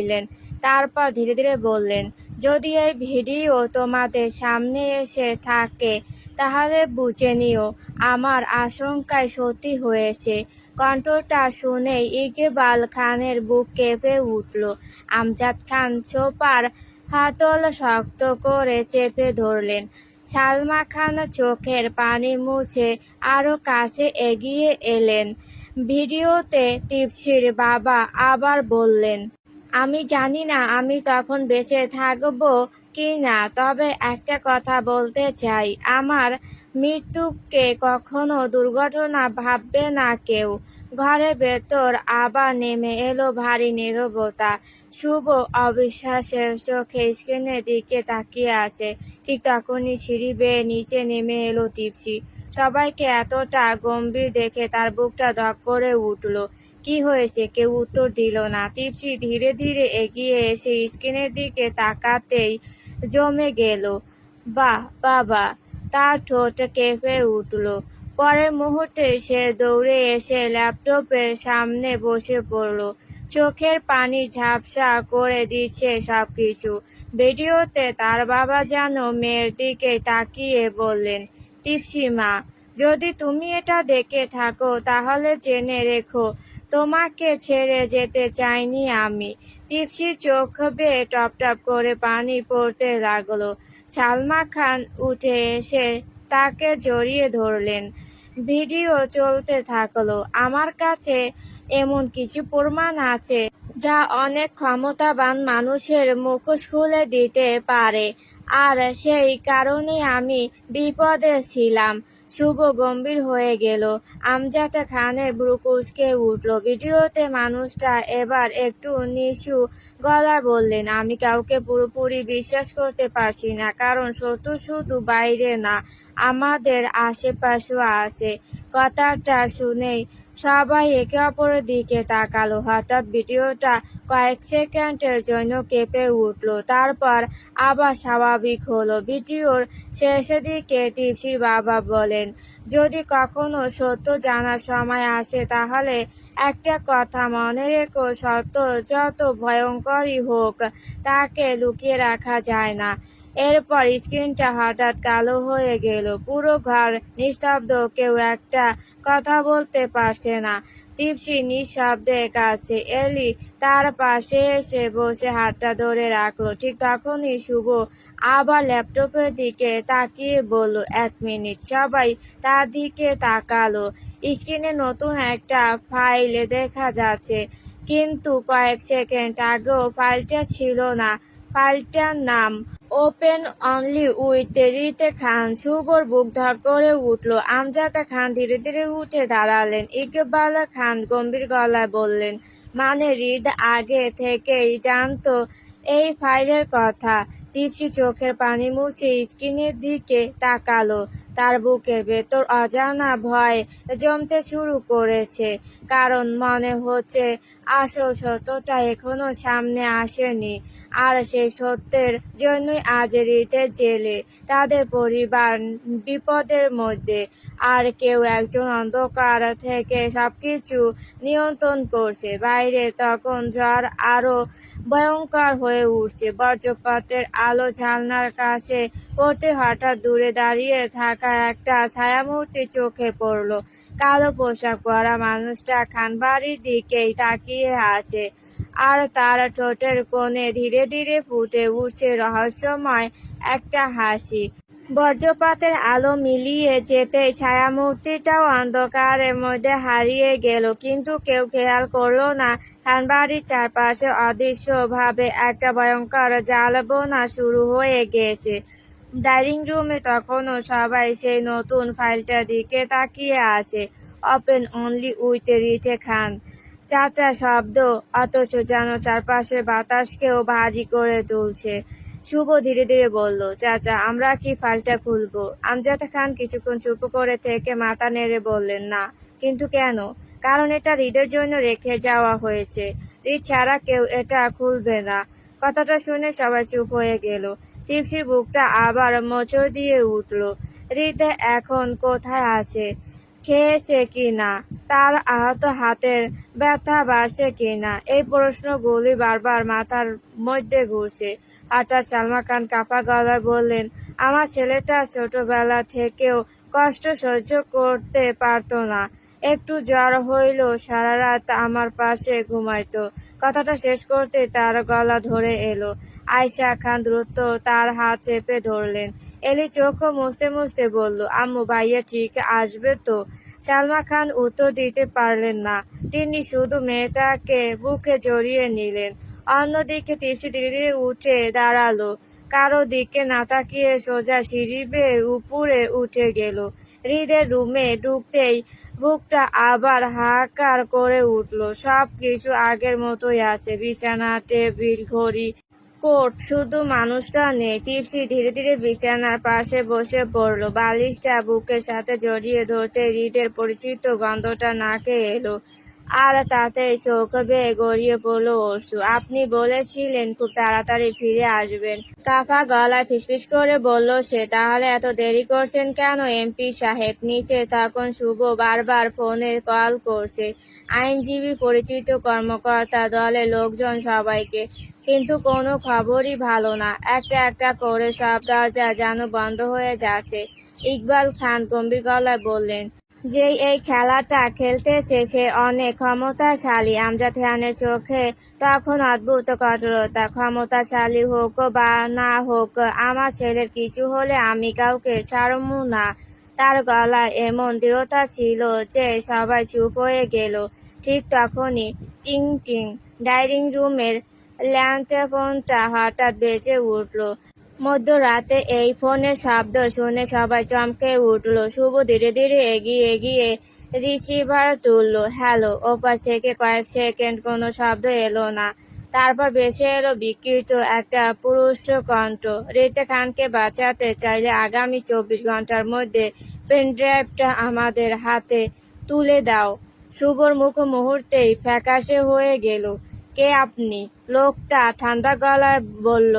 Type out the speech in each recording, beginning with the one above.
দিলেন। তারপর ধীরে ধীরে বললেন, যদি এই ভিডিও তোমাদের সামনে এসে থাকে তাহলে বুঝে নিও আমার আশঙ্কায় সত্যি হয়েছে। কণ্ঠটা শুনেই ইকবাল খানের বুক কেঁপে উঠল। আমজাদ খান সোফার হাতল শক্ত করে চেপে ধরলেন। সালমা খান চোখের পানি মুছে আরো কাছে এগিয়ে এলেন। ভিডিওতে তিপসির বাবা আবার বললেন, আমি জানি না আমি তখন বেঁচে থাকবো কি না, তবে একটা কথা বলতে চাই, আমার মৃত্যুকে কখনো দুর্ঘটনা ভাববে না কেউ। ঘরের ভেতর আবার নেমে এলো ভারী নীরবতা। শুভ অবিশ্বাসের চোখে স্ক্রিনের দিকে তাকিয়ে আছে। ঠিক তখনই সিঁড়ি বেয়ে নিচে নেমে এলো তিপসি। সবাইকে এতটা গম্ভীর দেখে তার বুকটা ধক করে উঠল। কি হয়েছে? কেউ উত্তর দিল না। তিপসি ধীরে ধীরে এগিয়ে এসে স্ক্রিনের দিকে তাকাতেই জমে গেল। বাহ বাবা! তার ঠোঁট কেঁপে উঠল। পরের মুহূর্তে সে দৌড়ে এসে ল্যাপটপের সামনে বসে পড়ল। চোখের পানি ঝাপসা করে দিচ্ছে সবকিছু। ভিডিওতে তার বাবা যেন মেয়ের দিকে তাকিয়ে বললেন, তিপসি মা, যদি তুমি এটা দেখে থাকো তাহলে জেনে রেখো তোমাকে ছেড়ে যেতে চাইনি আমি। তিপসির চোখ বেয়ে টপ টপ করে পানি পড়তে লাগলো। সালমা খান উঠে এসে তাকে জড়িয়ে ধরলেন। ভিডিও চলতে থাকলো। আমার কাছে এমন কিছু প্রমাণ আছে যা অনেক ক্ষমতাবান মানুষের মুখোশ খুলে দিতে পারে, আর সেই কারণেই আমি বিপদে ছিলাম। শুভ গম্ভীর হয়ে গেল। আমজাদ খানের ভ্রু কুঁচকে উঠল। ভিডিওতে মানুষটা এবার একটু নিচু গলায় বললেন, আমি কাউকে পুরোপুরি বিশ্বাস করতে পারছি না, কারণ সত্য শুধু বাইরে না, আমাদের আশেপাশেও আছে। কথাটা শুনেই সবাই একে অপরের দিকে তাকালো। হঠাৎ ভিডিওটা কয়েক সেকেন্ডের জন্য কেঁপে উঠল, তারপর আবার স্বাভাবিক হলো। ভিডিওর শেষের দিকে তিপসির বাবা বলেন, যদি কখনো সত্য জানার সময় আসে তাহলে একটা কথা মনে রেখো, সত্য যত ভয়ঙ্করই হোক তাকে লুকিয়ে রাখা যায় না। এরপর স্ক্রিনটা হঠাৎ কালো হয়ে গেল। পুরো ঘর নিস্তব্ধ, কেউ একটা কথা বলতে পারছে না। তিপসি নিঃশব্দে কাছে এলি তার পাশে এসে বসে হাতটা ধরে রাখলো। ঠিক তখনই শুভ আবার ল্যাপটপের দিকে তাকিয়ে বলল, 1 মিনিট। সবাই তার দিকে তাকালো। স্ক্রিনে নতুন একটা ফাইল দেখা যাচ্ছে, কিন্তু কয়েক সেকেন্ড আগেও ফাইলটা ছিল না। ফাইলটার নাম ওপেন অনলি উইথ রিতে খান। শুভর বুক ধক করে উঠল। আমজাদ খান ধীরে ধীরে উঠে দাঁড়ালেন। ইকবাল খান গম্ভীর গলায় বললেন, মানে হৃদ আগে থেকেই জানতো এই ফাইলের কথা? তিপসি চোখের পানি মুছে স্ক্রিনের দিকে তাকালো। তার বুকের ভেতর অজানা ভয় জমতে শুরু করেছে, কারণ মনে হচ্ছে আসল সত্যটা এখনো সামনে আসেনি। আর সেই সত্যের জন্যই আজ হৃদের জেলে, তাদের পরিবার বিপদের মধ্যে, আর কেউ একজন অন্ধকার থেকে সবকিছু নিয়ন্ত্রণ করছে। বাইরে তখন ঝড় আরো ভয়ঙ্কর হয়ে উঠছে। বজ্রপাতের আলো জানলার কাছে পড়তে হঠাৎ দূরে দাঁড়িয়ে থাকা একটা ছায়ামূর্তি চোখে পড়ল। কালো পোশাক পরা মানুষটা খানবাড়ির দিকেই তাকিয়ে আছে, আর তার ঠোঁটের কোণে ধীরে ধীরে ফুটে উঠছে রহস্যময় একটা হাসি। বজ্রপাতের আলো মিলিয়ে যেতেই ছায়ামূর্তিটাও অন্ধকারের মধ্যে হারিয়ে গেল, কিন্তু কেউ খেয়াল করলো না খানবাড়ির চারপাশে অদৃশ্যভাবে একটা ভয়ঙ্কর জাল বোনা শুরু হয়ে গেছে। ডাইনিং রুমে তখনও সবাই সেই নতুন ফাইলটার দিকে তাকিয়ে আছে। ওপেন অনলি উইথ রিতে খান। চাচা শব্দ, অথচ যেন চারপাশের বাতাসকেও ভারী করে তুলছে। শুভ ধীরে ধীরে বলল, চাচা আমরা কি ফাইলটা খুলবো? আমজাদ খান কিছুক্ষণ চুপ করে থেকে মাথা নেড়ে বললেন, না। কিন্তু কেন? কারণ এটা হৃদের জন্য রেখে যাওয়া হয়েছে। হৃদ ছাড়া কেউ এটা খুলবে না। কথাটা শুনে সবাই চুপ হয়ে গেল। তিপসির বুকটা আবার মোচড় দিয়ে উঠল। হৃদ এখন কোথায় আছে? খেয়েছে কিনা, তার আহত হাতের ব্যথা বাড়ছে কিনা, এই প্রশ্নগুলি বারবার মাথার মধ্যে ঘুরছে। হঠাৎ সালমা খান কাঁপা গলায় বললেন, আমার ছেলেটা ছোটবেলা থেকেও কষ্ট সহ্য করতে পারতো না। একটু জ্বর হইলেও সারা রাত আমার পাশে ঘুমাইতো। কথাটা শেষ করতে তার গলা ধরে এলো। আয়শা খান দ্রুত তার হাত চেপে ধরলেন। এলি চোখ মুছতে মুছতে বলল, আম্মু ভাইয়া ঠিক আসবে তো? সালমা খান উত্তর দিতে পারলেন না। তিনি শুধু মেয়েটাকে বুকে জড়িয়ে নিলেন। অন্যদিকে তিপ্সি ধীরে ধীরে উঠে দাঁড়ালো। কারো দিকে না তাকিয়ে সোজা সিঁড়ি বেয়ে উপরে উঠে গেল। হৃদের রুমে ঢুকতেই বুকটা আবার হাহাকার করে উঠল। সব কিছু আগের মতোই আছে, বিছানা, টেবিল, ঘড়ি, কোট, শুধু মানুষটা নেই। টিপসি ধীরে ধীরে বিছানার পাশে বসে পড়ল। বালিশটা বুকের সাথে জড়িয়ে ধরতে হৃদের পরিচিত গন্ধটা নাকে এলো। আর তাতেই চোখ বেয়ে গড়িয়ে পড়ল অশ্রু। আপনি বলেছিলেন খুব তাড়াতাড়ি ফিরে আসবেন, কাঁপা গলায় ফিসফিস করে বলল সে। তাহলে এত দেরি করছেন কেন এমপি সাহেব? নিচে তখন শুভ বারবার ফোনে কল করছে, আইনজীবী, পরিচিত কর্মকর্তা, দলের লোকজন, সবাইকে। কিন্তু কোনো খবরই ভালো না। একটা একটা করে সব দরজা যেন বন্ধ হয়ে যাচ্ছে। ইকবাল খান গম্ভীর গলায় বললেন, যে এই খেলাটা খেলতেছে সে অনেক ক্ষমতাশালী। আমজাদ খানের চোখে তখন অদ্ভুত কঠোরতা। ক্ষমতাশালী হোক বা না হোক, আমার ছেলের কিছু হলে আমি কাউকে ছাড়মু না। তার গলায় এমন দৃঢ়তা ছিল যে সবাই চুপ হয়ে গেল। ঠিক তখনই টিং টিং, ডাইনিং রুমের ল্যান্ডফোনটা হঠাৎ বেজে উঠল। মধ্যরাতে এই ফোনের শব্দ শুনে সবাই চমকে উঠল। শুভ ধীরে ধীরে এগিয়ে গিয়ে রিসিভার তুলল। হ্যালো। ওপাশ থেকে কয়েক সেকেন্ড কোনো শব্দ এলো না। তারপর ভেসে এলো বিকৃত একটা পুরুষ কণ্ঠ। রিতে খানকে বাঁচাতে চাইলে আগামী 24 ঘন্টার মধ্যে পেনড্রাইভটা আমাদের হাতে তুলে দাও। শুভর মুখ মুহূর্তেই ফ্যাকাশে হয়ে গেল। কে আপনি? লোকটা ঠান্ডা গলায় বলল,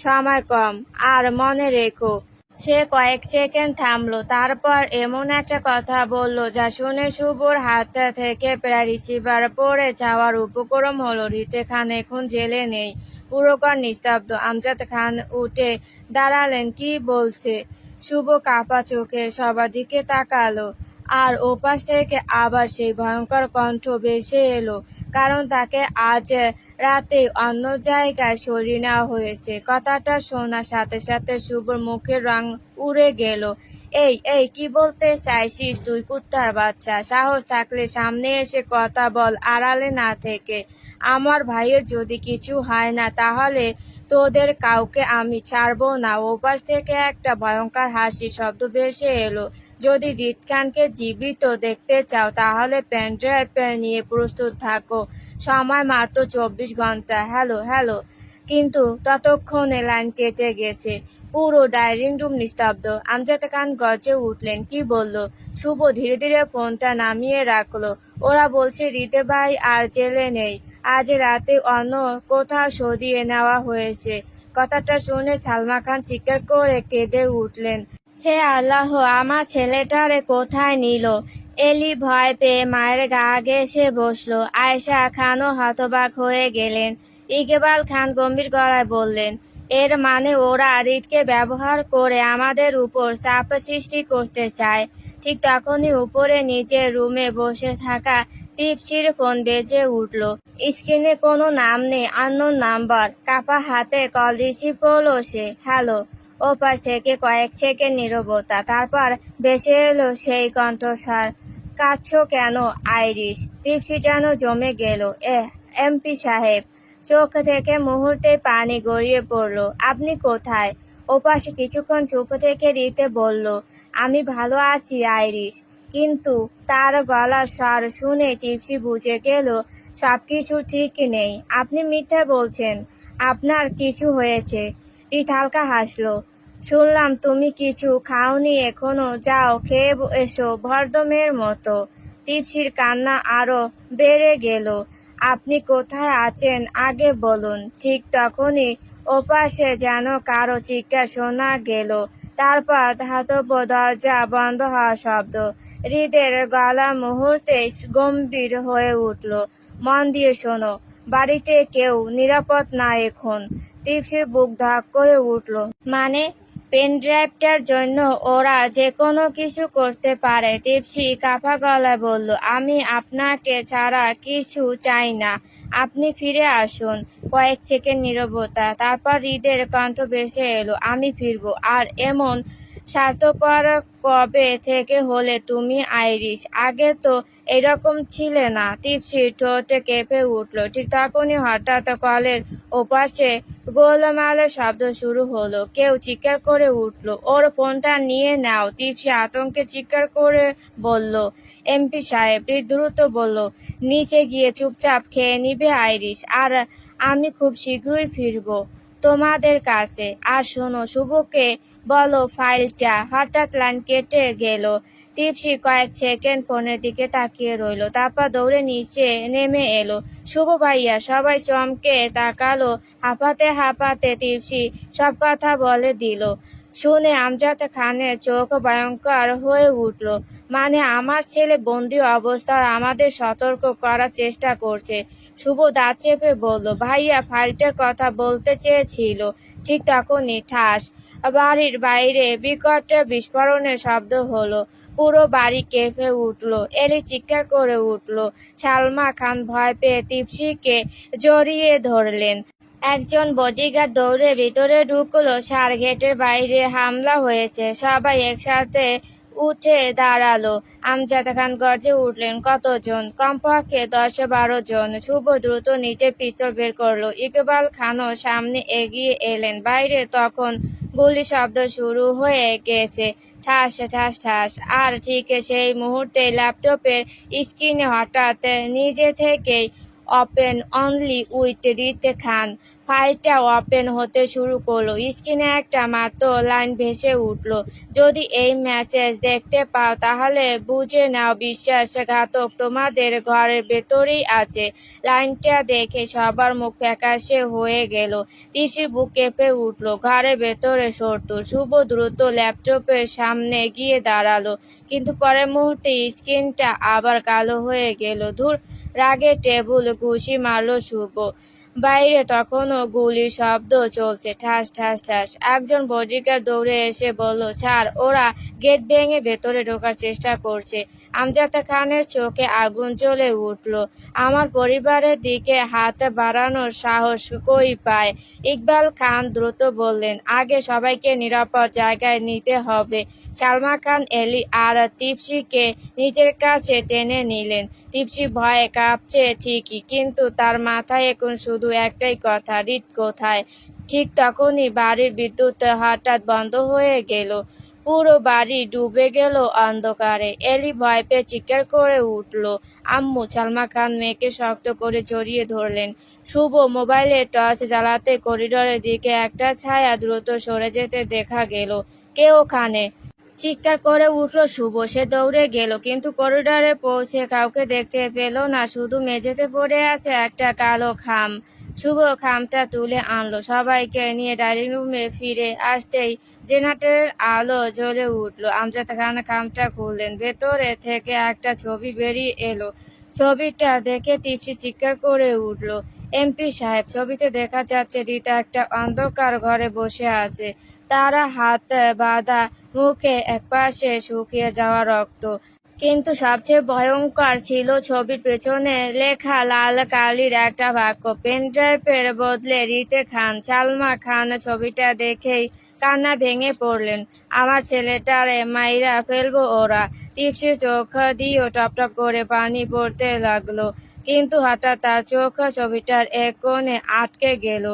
সময় কম, আর মনে রেখো। সে কয়েক সেকেন্ড থামলো, তারপর এমন একটা কথা বলল যা শুনে শুভর হাত থেকে প্রায় রিসিভার পড়ে যাওয়ার উপক্রম হলো। রিতে খান এখন জেলে নেই। পুরো ঘর নিস্তব্ধ। আমজাদ খান উঠে দাঁড়ালেন। কি বলছে? শুভ কাঁপা চোখে সবার দিকে তাকালো। আর ওপাশ থেকে আবার সেই ভয়ঙ্কর কণ্ঠ ভেসে এলো, কারণ তাকে আজ রাতে অন্য জায়গায় সরিয়ে নেওয়া হয়েছে। কথাটা শোনার সাথে সাথে শুভর মুখের রং উড়ে গেল। এই এই কি বলতে চাইছিস তুই, কুত্তার বাচ্চা? সাহস থাকলে সামনে এসে কথা বল, আড়ালে না থেকে। আমার ভাইয়ের যদি কিছু হয় না তাহলে তোদের কাউকে আমি ছাড়বো না। ওপাশ থেকে একটা ভয়ঙ্কর হাসির শব্দ ভেসে এলো। যদি রিত খানকে জীবিত দেখতে চাও তাহলে পেনড্রাইভ নিয়ে প্রস্তুত থাকো। সময় মাত্র 24 ঘন্টা। Hello hello. কিন্তু ততক্ষণে লাইন কেটে গেছে। পুরো ডাইনিং রুম নিস্তব্ধ। আমজাদ খান গর্জে উঠলেন, কি বলল? শুভ ধীরে ধীরে ফোনটা নামিয়ে রাখলো। ওরা বলছে রিতে ভাই আর জেলে নেই। আজ রাতে অন্য কোথাও সরিয়ে নেওয়া হয়েছে। কথাটা শুনে সালমা খান চিৎকার করে কেঁদে উঠলেন, হে আল্লাহ, আমার ছেলেটারে কোথায় নিল? এলি ভয় পেয়ে মায়ের গা ঘেঁষে বসলো। আয়েশা খানও হতবাক হয়ে গেলেন। ইকবাল খান গম্ভীর গলায় বললেন, এর মানে ওরা রিতকে ব্যবহার করে আমাদের উপর চাপ সৃষ্টি করতে চায়। ঠিক তখনই উপরে নিচের রুমে বসে থাকা টিপসির ফোন বেজে উঠল। স্ক্রিনে কোনো নাম নেই, আননোন নাম্বার। কাপা হাতে কল রিসিভ করলো সে। হ্যালো। ওপাশ থেকে কয়েক সেকেন্ড নীরবতা, তারপর ভেসে এলো সেই কণ্ঠস্বর, কাঁদছো কেন আইরিশ? টিপসি যেন জমে গেল। এমপি সাহেব। চোখ থেকে মুহূর্তে পানি গড়িয়ে পড়ল। আপনি কোথায়? ওপাশে কিছুক্ষণ চুপ থেকে রিতে বলল, আমি ভালো আছি আইরিশ। কিন্তু তার গলার স্বর শুনে টিপসি বুঝে গেল সবকিছু ঠিক নেই। আপনি মিথ্যা বলছেন, আপনার কিছু হয়েছে। রিত হালকা হাসলো। শুনলাম তুমি কিছু খাওনি এখনো, যাও খেয়ে এসো ভরদমের মতো। টিপসির কান্না আরো বেড়ে গেল। আপনি কোথায় আছেন আগে বলুন। ঠিক তখনই ওপাশে যেন কারো চিৎকার শোনা গেল, তারপর ধাতব দরজা বন্ধ হওয়ার শব্দ। হৃদের গলা মুহূর্তে গম্ভীর হয়ে উঠল। মন দিয়ে শোনো, বাড়িতে কেউ নিরাপদ না এখন। তীপ্সির বুক ধাক করে উঠল। মানে? পেনড্রাইভটার জন্য ওরা যে কোনো কিছু করতে পারে। তীপ্সি কাঁপা গলায় বলল, আমি আপনাকে ছাড়া কিছু চাই না। আপনি ফিরে আসুন। কয়েক সেকেন্ড নীরবতা, তারপর হৃদের কণ্ঠ ভেসে এলো, আমি ফিরবো। আর এমন স্বার্থপর কবে থেকে হলে তুমি, আইরিশ? আগে তো এরকম ছিলে না। তীপ্সির ঠোঁট কেঁপে উঠল। ঠিক তখনই হঠাৎ কলের ওপাশে গোলমালের শব্দ শুরু হলো। কেউ চিৎকার করে উঠল, ওর ফোনটা নিয়ে নাও। তীপ্সি আতঙ্কে চিৎকার করে বলল, এমপি সাহেব। দ্রুত বলল, নিচে গিয়ে চুপচাপ খেয়ে নিবে আইরিশ, আর আমি খুব শীঘ্রই ফিরবো তোমাদের কাছে। আর শোনো, শুভকে বলো ফাইলটা। হঠাৎ লাইন কেটে গেল। তীপ্সি কয়েক সেকেন্ড ফোনের দিকে তাকিয়ে রইল, তারপর দৌড়ে নিচে নেমে এলো। শুভ ভাইয়া! সবাই চমকে তাকালো। হাঁপাতে হাঁপাতে তীপ্সি সব কথা বলে দিল। শুনে আমজাদ খানের চোখ ভয়ঙ্কর হয়ে উঠল। মানে আমার ছেলে বন্দি অবস্থায় আমাদের সতর্ক করার চেষ্টা করছে? শুভ দাঁত চেপে বলল, ভাইয়া ফাইলটার কথা বলতে চেয়েছিল। ঠিক তখনই ঠাস, বাড়ির বাইরে বিকট বিস্ফোরণের শব্দ হলো। পুরো বাড়ি কেঁপে উঠল। এলি চিৎকার করে উঠল। সালমা খান ভয় পেয়ে তীপ্সিকে জড়িয়ে ধরলেন। একজন বডিগার্ড দৌড়ে ভিতরে ঢুকলো। স্যার, গেটের বাইরে হামলা হয়েছে। সবাই একসাথে উঠে দাঁড়ালো। আমজাদ খান গর্জে উঠলেন, কতজন? কমপক্ষে 10-12 জন। শুভ দ্রুত নিচের পিস্তল বের করলো। ইকবাল খানও সামনে এগিয়ে এলেন। বাইরে তখন গুলি শব্দ শুরু হয়ে গেছে, ঠাস ঠাস ঠাস। আর ঠিক সেই মুহূর্তে ল্যাপটপের স্ক্রিনে হঠাৎ নিজে থেকেই ওপেন অনলি উইথ হৃদ খান ফাইলটা ওপেন হতে শুরু করলো। স্ক্রিনে একটা মাত্র লাইন ভেসে উঠলো, যদি এই মেসেজ দেখতে পাও তাহলে বুঝে নাও বিশ্বাসঘাতক তোমাদের ঘরের ভেতরেই আছে। লাইনটা দেখে সবার মুখ ফ্যাকাশে হয়ে গেল। তীপ্সির বুক কেঁপে উঠলো। ঘরের ভেতরে সরত। শুভ দ্রুত ল্যাপটপের সামনে গিয়ে দাঁড়ালো, কিন্তু পরের মুহূর্তে স্ক্রিনটা আবার কালো হয়ে গেল। ধুর! রাগে টেবিল ঘুষি মারল শুভ। বাইরে তখনও গুলির শব্দ চলছে, ঠাস ঠাস ঠাস। একজন বডিগার্ড দৌড়ে এসে বলল, স্যার, ওরা গেট ভেঙে ভেতরে ঢোকার চেষ্টা করছে। আমজাদ খানের চোখে আগুন জ্বলে উঠল। আমার পরিবারের দিকে হাত বাড়ানোর সাহস কই পায়? ইকবাল খান দ্রুত বললেন, আগে সবাইকে নিরাপদ জায়গায় নিতে হবে। সালমা খান এলি আর তীপ্সিকে নিজের কাছে টেনে নিলেন। তীপ্সি ভয়ে কাঁপছে ঠিকই, কিন্তু তার মাথায় এখন শুধু একটাই কথা, হৃদ কোথায়? ঠিক তখনই বাড়ির বিদ্যুৎ হঠাৎ বন্ধ হয়ে গেল। পুরো বাড়ি ডুবে গেল অন্ধকারে। এলি ভয় পেয়ে চিৎকার করে উঠল, আম্মু! সালমা খান মেয়েকে শক্ত করে জড়িয়ে ধরলেন। শুভ মোবাইলে টর্চ জ্বালাতে করিডোরের দিকে একটা ছায়া দ্রুত সরে যেতে দেখা গেল। কে ওখানে? চিৎকার করে উঠল শুভ। সে দৌড়ে গেল, কিন্তু করিডোরে পৌঁছে কাউকে দেখতে পেল না। শুধু মেঝেতে পড়ে আছে একটা কালো খাম। শুভ খামটা তুলে আনলো। সবাইকে নিয়ে ডাইনিং রুমে ফিরে আসতেই জেনারেটরের আলো জ্বলে উঠল। আমজাদ খান খামটা খুললেন। ভেতরে থেকে একটা ছবি বেরিয়ে এলো। ছবিটা দেখে তীপ্সি চিৎকার করে উঠল, এমপি সাহেব! ছবিতে দেখা যাচ্ছে রীতা একটা অন্ধকার ঘরে বসে আছে। তারা হাত বাঁধা, মুখে একপাশে শুকিয়ে যাওয়া রক্ত। কিন্তু সবচেয়ে ভয়ঙ্কর ছিল ছবির পেছনে লেখা লাল কালির একটা বাক্য, পেনড্রাইভের বদলে রিতে খান। সালমা খান ছবিটা দেখেই কান্না ভেঙে পড়লেন। আমার ছেলেটারে মাইরা ফেলবো ওরা। তীপ্সির চোখ দিয়েও টপ টপ করে পানি পড়তে লাগলো। কিন্তু হঠাৎ তার চোখ ছবিটার এক কোণে আটকে গেল।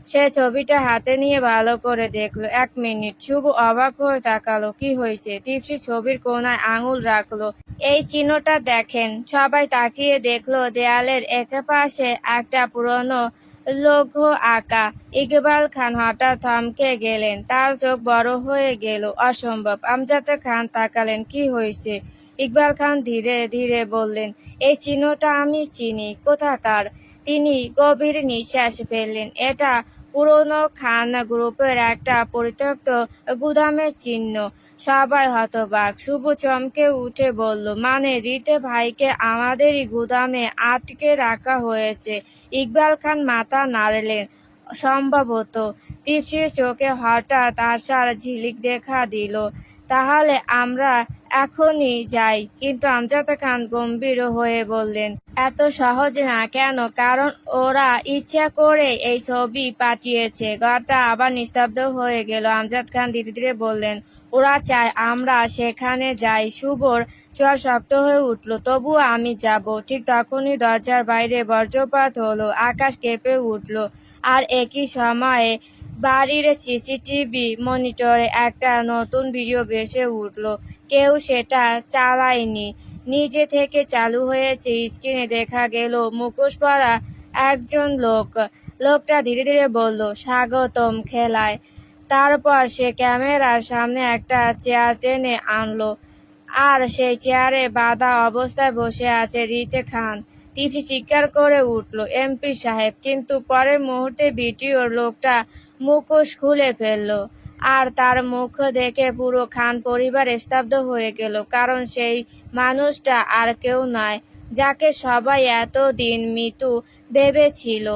সে ছবিটা হাতে নিয়ে ভালো করে দেখলো। 1 মিনিট। শুভ অবাক হয়ে তাকালো। কি হয়েছে? তীপ্সি ছবির কোণায় আঙুল রাখলো। এই চিহ্নটা দেখেন। সবাই তাকিয়ে দেখলো দেয়ালের একপাশে একটা পুরনো লোগো আঁকা। ইকবাল খান হঠাৎ থমকে গেলেন। তার চোখ বড় হয়ে গেল। অসম্ভব! আমজাদ খান তাকালেন। কি হয়েছে? ইকবাল খান ধীরে ধীরে বললেন, এই চিহ্নটা আমি চিনি। কোথাকার? তিনি গভীর নিঃশ্বাস ফেললেন। এটা পুরনো খান গ্রুপের একটা পরিত্যক্ত গুদামের চিহ্ন। সবাই হতবাক। শুভ চমকে উঠে বলল, মানে রিতে ভাইকে আমাদেরই গুদামে আটকে রাখা হয়েছে? ইকবাল খান মাথা নাড়লেন। সম্ভবত। তিপ্সির চোখে হঠাৎ আশার ঝিলিক দেখা দিল। তাহলে আমরা এখনই যাই। কিন্তু আমজাদ খান গম্ভীর হয়ে বললেন, এত সহজ না। কেন? কারণ ওরা ইচ্ছা করে এই ছবি পাঠিয়েছে। ঘরটা আবার নিস্তব্ধ হয়ে গেল। আমজাদ খান ধীরে ধীরে বললেন, ওরা চায় আমরা সেখানে যাই। শুভর চোয়াল শক্ত হয়ে উঠল। তবুও আমি যাব। ঠিক তখনই দরজার বাইরে বজ্রপাত হলো। আকাশ কেঁপে উঠল। আর একই সময়ে বাড়ির সিসিটিভি মনিটরে একটা নতুন ভিডিও ভেসে উঠল। কেউ সেটা চালায়নি, নিজে থেকে চালু হয়েছে। স্ক্রিনে দেখা গেল মুখোশ পরা একজন লোক। লোকটা ধীরে ধীরে বলল, স্বাগতম খেলায়। তারপর সে ক্যামেরার সামনে একটা চেয়ার টেনে আনলো। আর সেই চেয়ারে বাঁধা অবস্থায় বসে আছে রিতে খান। তিথি চিৎকার করে উঠল, এমপি সাহেব! কিন্তু পরের মুহূর্তে ভিডিওর লোকটা মুখোশ খুলে ফেলল। আর তার মুখ দেখে পুরো খান পরিবার স্তব্ধ হয়ে গেল। কারণ সেই মানুষটা আর কেউ নয়, যাকে সবাই এতদিন মৃত্যু ভেবেছিল।